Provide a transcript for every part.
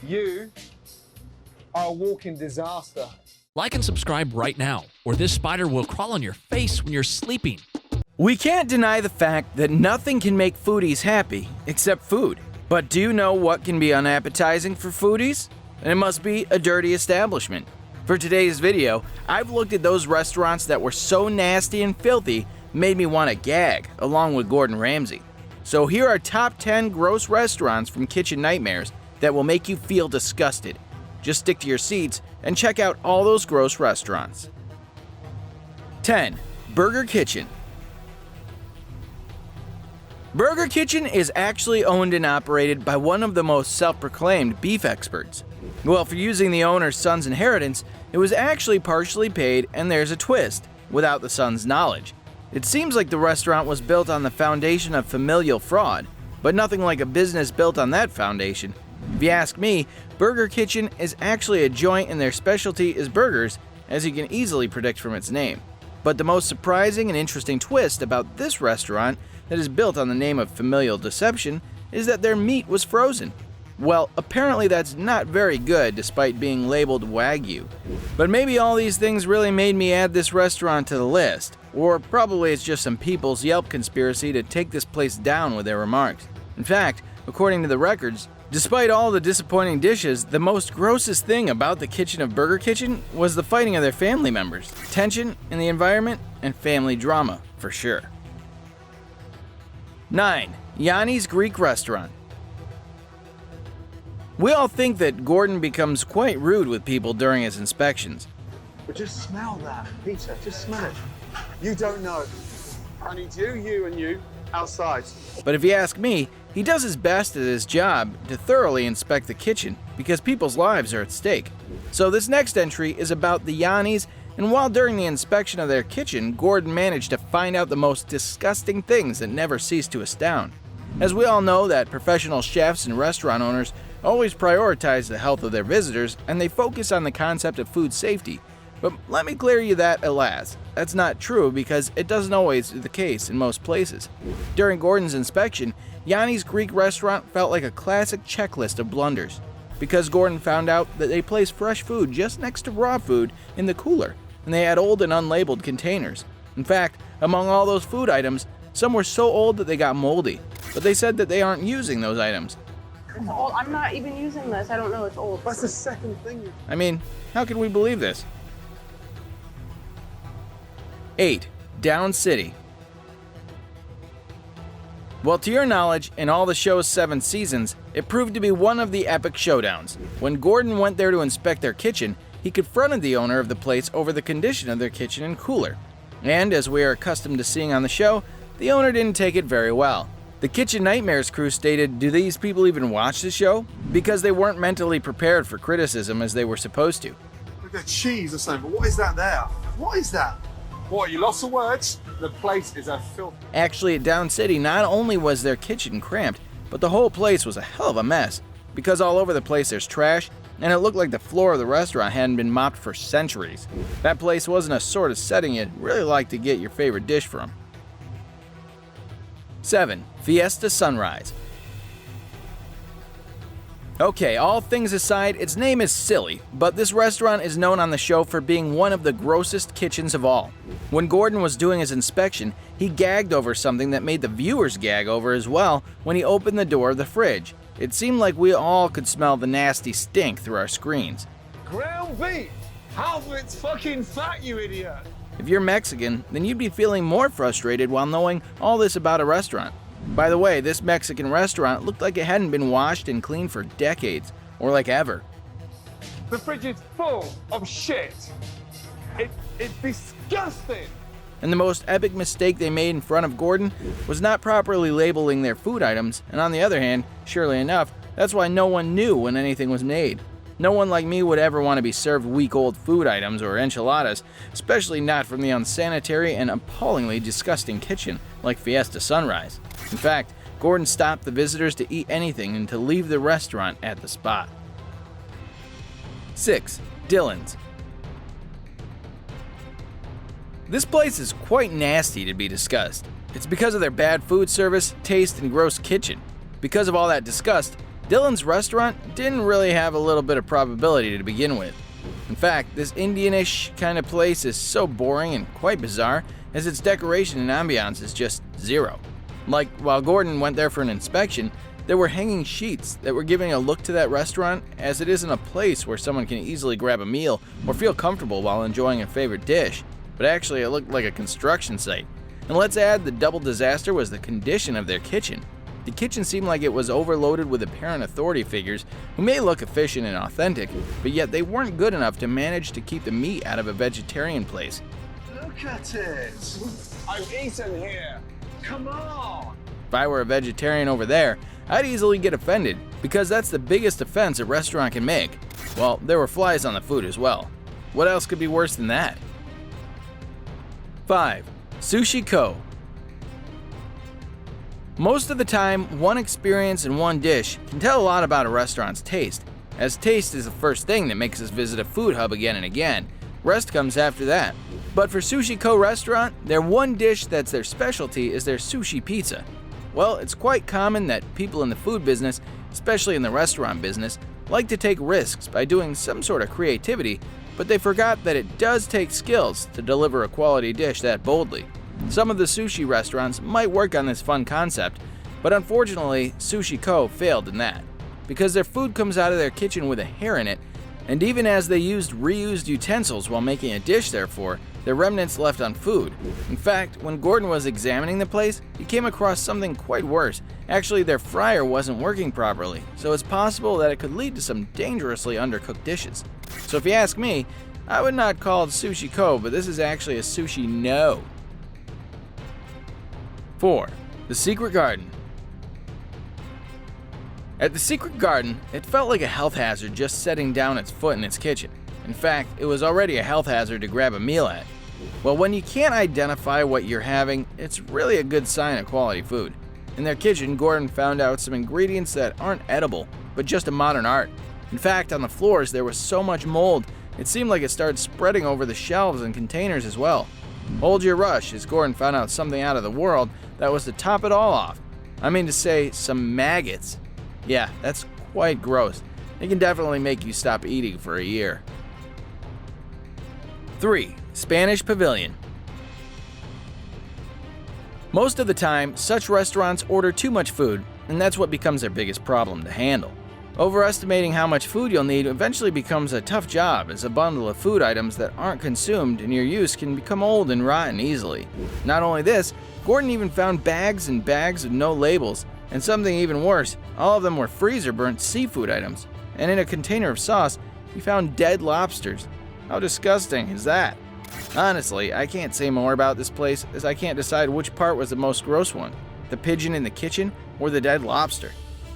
You are a walking disaster. Like and subscribe right now, or this spider will crawl on your face when you're sleeping. We can't deny the fact that nothing can make foodies happy except food. But do you know what can be unappetizing for foodies? And it must be a dirty establishment. For today's video, I've looked at those restaurants that were so nasty and filthy made me want to gag, along with Gordon Ramsay. So here are top 10 gross restaurants from Kitchen Nightmares that will make you feel disgusted. Just stick to your seats and check out all those gross restaurants. 10. Burger Kitchen. Burger Kitchen is actually owned and operated by one of the most self-proclaimed beef experts. Well, for using the owner's son's inheritance, it was actually partially paid, and there's a twist, without the son's knowledge. It seems like the restaurant was built on the foundation of familial fraud, but nothing like a business built on that foundation. If you ask me, Burger Kitchen is actually a joint and their specialty is burgers, as you can easily predict from its name. But the most surprising and interesting twist about this restaurant that is built on the name of familial deception is that their meat was frozen. Well, apparently that's not very good despite being labeled Wagyu. But maybe all these things really made me add this restaurant to the list. Or probably it's just some people's Yelp conspiracy to take this place down with their remarks. In fact, according to the records, despite all the disappointing dishes, the most grossest thing about the kitchen of Burger Kitchen was the fighting of their family members, tension in the environment, and family drama, for sure. 9. Yanni's Greek Restaurant. We all think that Gordon becomes quite rude with people during his inspections. But just smell that, Peter, just smell it. You don't know. I need you, and you, outside. But if you ask me, he does his best at his job to thoroughly inspect the kitchen because people's lives are at stake. So this next entry is about the Yannis, and while during the inspection of their kitchen, Gordon managed to find out the most disgusting things that never cease to astound. As we all know that professional chefs and restaurant owners always prioritize the health of their visitors and they focus on the concept of food safety. But let me clear you that, alas, that's not true because it doesn't always be the case in most places. During Gordon's inspection, Yanni's Greek Restaurant felt like a classic checklist of blunders because Gordon found out that they place fresh food just next to raw food in the cooler, and they had old and unlabeled containers. In fact, among all those food items, some were so old that they got moldy, but they said that they aren't using those items. It's old. I'm not even using this. I don't know. It's old. That's the second thing. I mean, how can we believe this? 8. Down City. Well, to your knowledge, in all the show's 7 seasons, it proved to be one of the epic showdowns. When Gordon went there to inspect their kitchen, he confronted the owner of the place over the condition of their kitchen and cooler. And as we are accustomed to seeing on the show, the owner didn't take it very well. The Kitchen Nightmares crew stated, "Do these people even watch the show?" Because they weren't mentally prepared for criticism as they were supposed to. Look at cheese or something, but what is that there? What is that? What, you lost the words? The place is a filth. Actually, at Down City, not only was their kitchen cramped, but the whole place was a hell of a mess. Because all over the place there's trash, and it looked like the floor of the restaurant hadn't been mopped for centuries. That place wasn't a sort of setting you'd really like to get your favorite dish from. 7. Fiesta Sunrise. Okay, all things aside, its name is silly, but this restaurant is known on the show for being one of the grossest kitchens of all. When Gordon was doing his inspection, he gagged over something that made the viewers gag over as well when he opened the door of the fridge. It seemed like we all could smell the nasty stink through our screens. Ground beef! Half of it's fucking fat, you idiot! If you're Mexican, then you'd be feeling more frustrated while knowing all this about a restaurant. By the way, this Mexican restaurant looked like it hadn't been washed and cleaned for decades, or like ever. The fridge is full of shit. It's disgusting. And the most epic mistake they made in front of Gordon was not properly labeling their food items, and on the other hand, surely enough, that's why no one knew when anything was made. No one like me would ever want to be served week-old food items or enchiladas, especially not from the unsanitary and appallingly disgusting kitchen like Fiesta Sunrise. In fact, Gordon stopped the visitors to eat anything and to leave the restaurant at the spot. 6. Dylan's. This place is quite nasty to be discussed. It's because of their bad food service, taste, and gross kitchen. Because of all that disgust, Dylan's restaurant didn't really have a little bit of probability to begin with. In fact, this Indian-ish kind of place is so boring and quite bizarre as its decoration and ambiance is just zero. Like, while Gordon went there for an inspection, there were hanging sheets that were giving a look to that restaurant as it isn't a place where someone can easily grab a meal or feel comfortable while enjoying a favorite dish, but actually it looked like a construction site. And let's add the double disaster was the condition of their kitchen. The kitchen seemed like it was overloaded with apparent authority figures who may look efficient and authentic, but yet they weren't good enough to manage to keep the meat out of a vegetarian place. Look at it. I've eaten here. Come on. If I were a vegetarian over there, I'd easily get offended because that's the biggest offense a restaurant can make. Well, there were flies on the food as well. What else could be worse than that? 5. Sushi Co. Most of the time, one experience and one dish can tell a lot about a restaurant's taste, as taste is the first thing that makes us visit a food hub again and again. Rest comes after that. But for Sushi Co. restaurant, their one dish that's their specialty is their sushi pizza. Well, it's quite common that people in the food business, especially in the restaurant business, like to take risks by doing some sort of creativity, but they forgot that it does take skills to deliver a quality dish that boldly. Some of the sushi restaurants might work on this fun concept, but unfortunately, Sushi Co. failed in that. Because their food comes out of their kitchen with a hair in it, and even as they used reused utensils while making a dish therefore, their remnants left on food. In fact, when Gordon was examining the place, he came across something quite worse. Actually, their fryer wasn't working properly, so it's possible that it could lead to some dangerously undercooked dishes. So if you ask me, I would not call it Sushi Co., but this is actually a Sushi No. 4. The Secret Garden. At the Secret Garden, it felt like a health hazard just setting down its foot in its kitchen. In fact, it was already a health hazard to grab a meal at. Well, when you can't identify what you're having, it's really a good sign of quality food. In their kitchen, Gordon found out some ingredients that aren't edible, but just a modern art. In fact, on the floors there was so much mold, it seemed like it started spreading over the shelves and containers as well. Hold your rush, as Gordon found out something out of the world that was to top it all off. I mean to say, some maggots. Yeah, that's quite gross. It can definitely make you stop eating for a year. 3. Spanish Pavilion. Most of the time, such restaurants order too much food, and that's what becomes their biggest problem to handle. Overestimating how much food you'll need eventually becomes a tough job, as a bundle of food items that aren't consumed in your use can become old and rotten easily. Not only this, Gordon even found bags and bags with no labels, and something even worse, all of them were freezer-burnt seafood items. And in a container of sauce, he found dead lobsters. How disgusting is that? Honestly, I can't say more about this place as I can't decide which part was the most gross one, the pigeon in the kitchen or the dead lobster.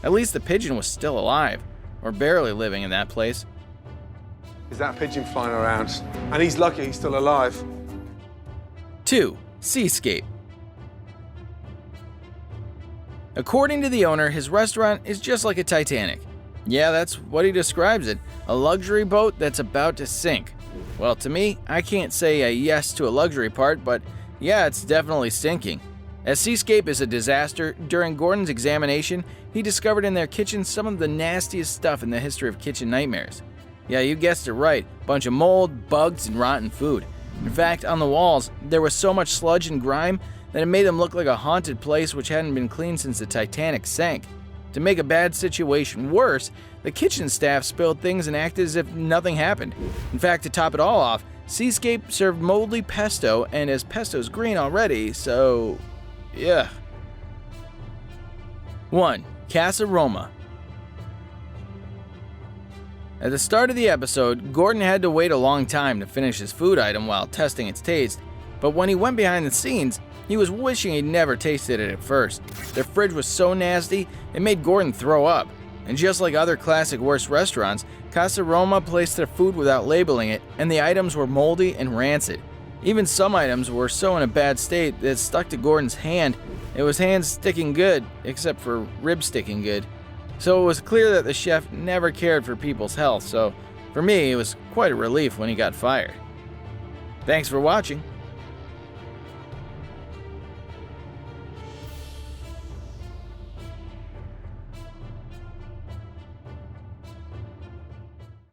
At least the pigeon was still alive, or barely living in that place. Is that pigeon flying around? And he's lucky he's still alive. 2. Seascape. According to the owner, his restaurant is just like a Titanic. Yeah, that's what he describes it, a luxury boat that's about to sink. Well, to me, I can't say a yes to a luxury part, but yeah, it's definitely sinking. As Seascape is a disaster, during Gordon's examination, he discovered in their kitchen some of the nastiest stuff in the history of kitchen nightmares. Yeah, you guessed it right, bunch of mold, bugs, and rotten food. In fact, on the walls, there was so much sludge and grime that it made them look like a haunted place which hadn't been cleaned since the Titanic sank. To make a bad situation worse, the kitchen staff spilled things and acted as if nothing happened. In fact, to top it all off, Seascape served moldy pesto, and as pesto's green already, so yeah. 1. Casa Roma. At the start of the episode, Gordon had to wait a long time to finish his food item while testing its taste, but when he went behind the scenes, he was wishing he'd never tasted it at first. Their fridge was so nasty, it made Gordon throw up. And just like other classic worst restaurants, Casa Roma placed their food without labeling it, and the items were moldy and rancid. Even some items were so in a bad state that it stuck to Gordon's hand. It was hands sticking good, except for ribs sticking good. So it was clear that the chef never cared for people's health, so for me, it was quite a relief when he got fired. Thanks for watching.